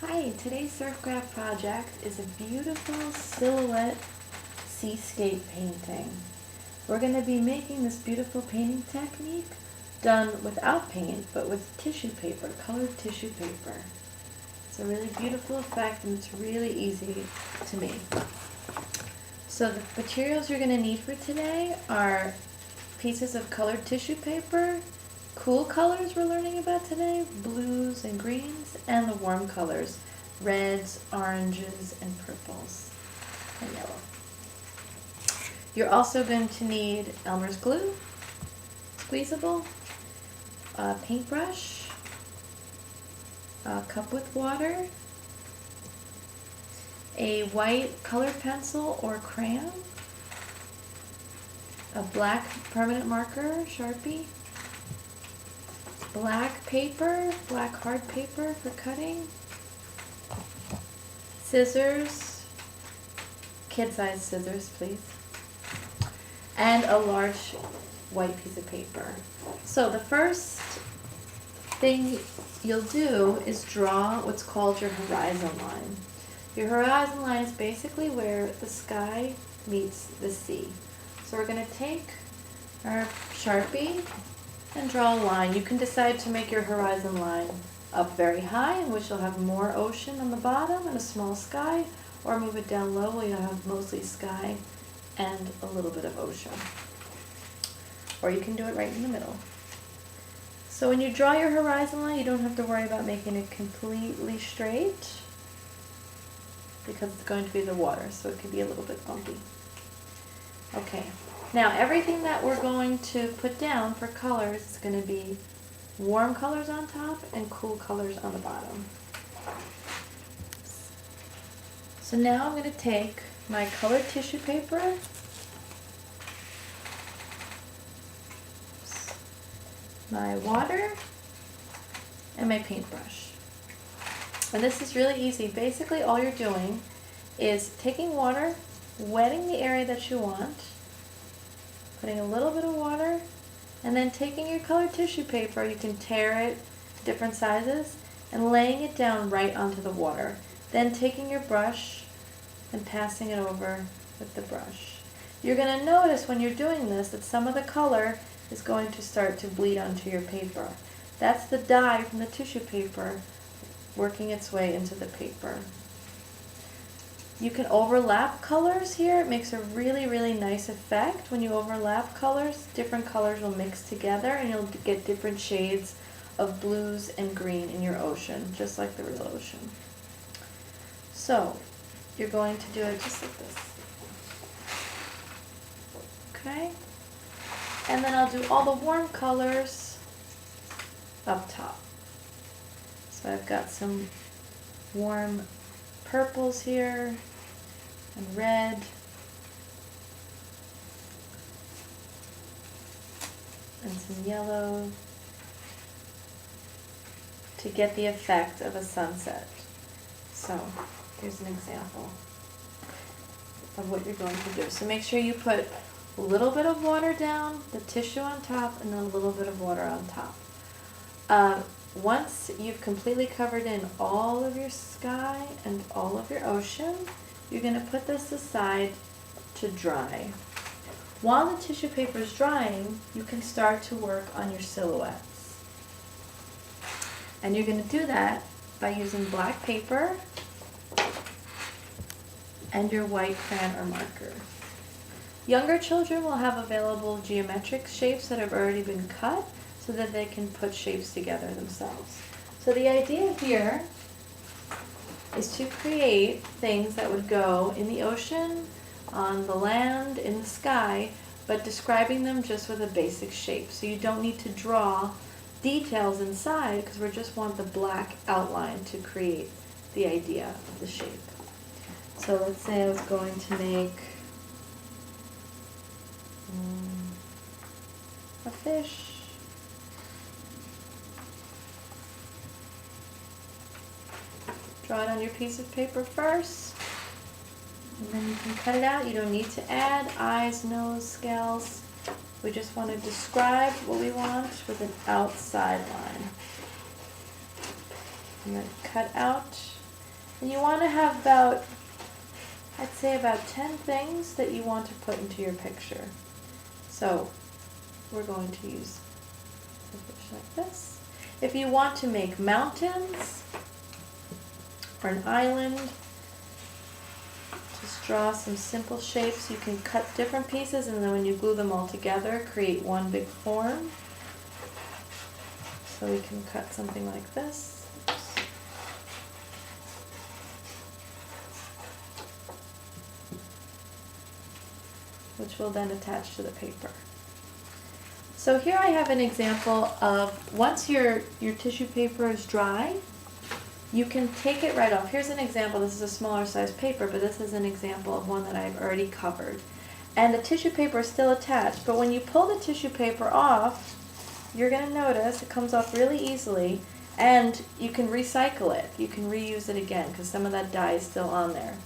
Hi, today's surf graph project is a beautiful silhouette seascape painting. We're going to be making this beautiful painting technique done without paint, but with tissue paper, colored tissue paper. It's a really beautiful effect and it's really easy to make. So the materials you're going to need for today are pieces of colored tissue paper, cool colors we're learning about today, blues and greens, and the warm colors, reds, oranges, and purples, and yellow. You're also going to need Elmer's glue, squeezable, a paintbrush, a cup with water, a white colored pencil or crayon, a black permanent marker, Sharpie, black paper, black hard paper for cutting, scissors, kid-sized scissors please, and a large white piece of paper. So the first thing you'll do is draw what's called your horizon line. Your horizon line is basically where the sky meets the sea. So we're going to take our Sharpie and draw a line. You can decide to make your horizon line up very high, in which you'll have more ocean on the bottom and a small sky, or move it down low where you'll have mostly sky and a little bit of ocean. Or you can do it right in the middle. So when you draw your horizon line, you don't have to worry about making it completely straight because it's going to be the water, so it could be a little bit bumpy. Okay. Now everything that we're going to put down for colors is going to be warm colors on top and cool colors on the bottom. So now I'm going to take my colored tissue paper, my water, and my paintbrush. And this is really easy. Basically all you're doing is taking water, wetting the area that you want, putting a little bit of water, and then taking your colored tissue paper, you can tear it different sizes, and laying it down right onto the water. Then taking your brush and passing it over with the brush. You're going to notice when you're doing this that some of the color is going to start to bleed onto your paper. That's the dye from the tissue paper working its way into the paper. You can overlap colors here. It makes a really, really nice effect. When you overlap colors, different colors will mix together and you'll get different shades of blues and green in your ocean, just like the real ocean. So, you're going to do it just like this. Okay? And then I'll do all the warm colors up top. So I've got some warm purples here, and red, and some yellow to get the effect of a sunset. So here's an example of what you're going to do. So make sure you put a little bit of water down, the tissue on top, and then a little bit of water on top. Once you've completely covered in all of your sky and all of your ocean, you're going to put this aside to dry. While the tissue paper is drying, you can start to work on your silhouettes. And you're going to do that by using black paper and your white crayon or marker. Younger children will have available geometric shapes that have already been cut so that they can put shapes together themselves. So the idea here is to create things that would go in the ocean, on the land, in the sky, but describing them just with a basic shape. So you don't need to draw details inside because we just want the black outline to create the idea of the shape. So let's say I was going to make a fish. Draw it on your piece of paper first, and then you can cut it out. You don't need to add eyes, nose, scales. We just want to describe what we want with an outside line. I'm going to cut out And you want to have about, I'd say about 10 things that you want to put into your picture. So we're going to use a fish like this. If you want to make mountains or an island, just draw some simple shapes. You can cut different pieces, and then when you glue them all together, create one big form. So we can cut something like this. Which will then attach to the paper. So here I have an example of, once your tissue paper is dry, you can take it right off. Here's an example. This is a smaller size paper, but this is an example of one that I've already covered. And the tissue paper is still attached, but when you pull the tissue paper off, you're going to notice it comes off really easily, and you can recycle it. You can reuse it again because some of that dye is still on there.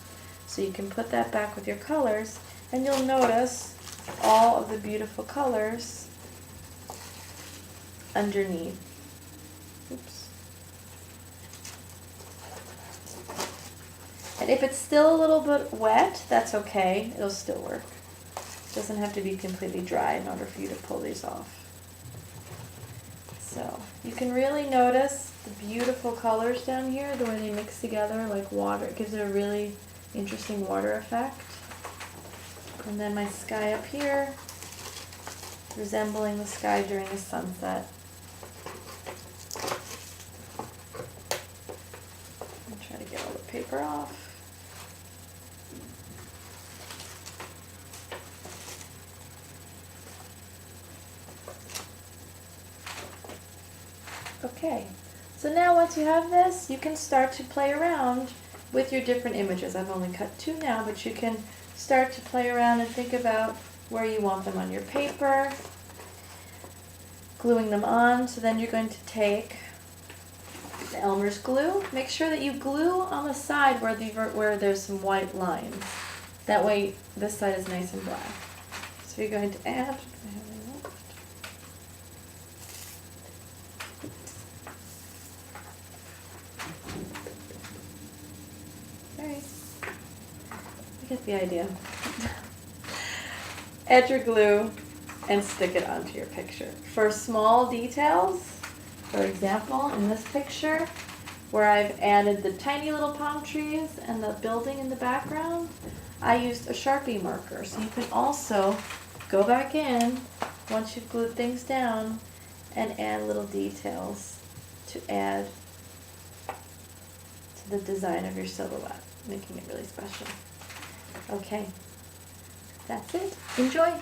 So you can put that back with your colors, and you'll notice all of the beautiful colors underneath. Oops. And if it's still a little bit wet, that's okay. It'll still work. It doesn't have to be completely dry in order for you to pull these off. So you can really notice the beautiful colors down here, the way they mix together like water. It gives it a really interesting water effect. And then my sky up here, resembling the sky during the sunset. I'll try to get all the paper off. Okay, so now once you have this, you can start to play around with your different images. I've only cut 2 now, but you can start to play around and think about where you want them on your paper, gluing them on. So then you're going to take the Elmer's glue. Make sure that you glue on the side where there's some white lines. That way this side is nice and black. So you're going to add, you get the idea. Add your glue and stick it onto your picture. For small details, for example, in this picture, where I've added the tiny little palm trees and the building in the background, I used a Sharpie marker. So you can also go back in, once you've glued things down, and add little details to add to the design of your silhouette, making it really special. Okay, that's it. Enjoy.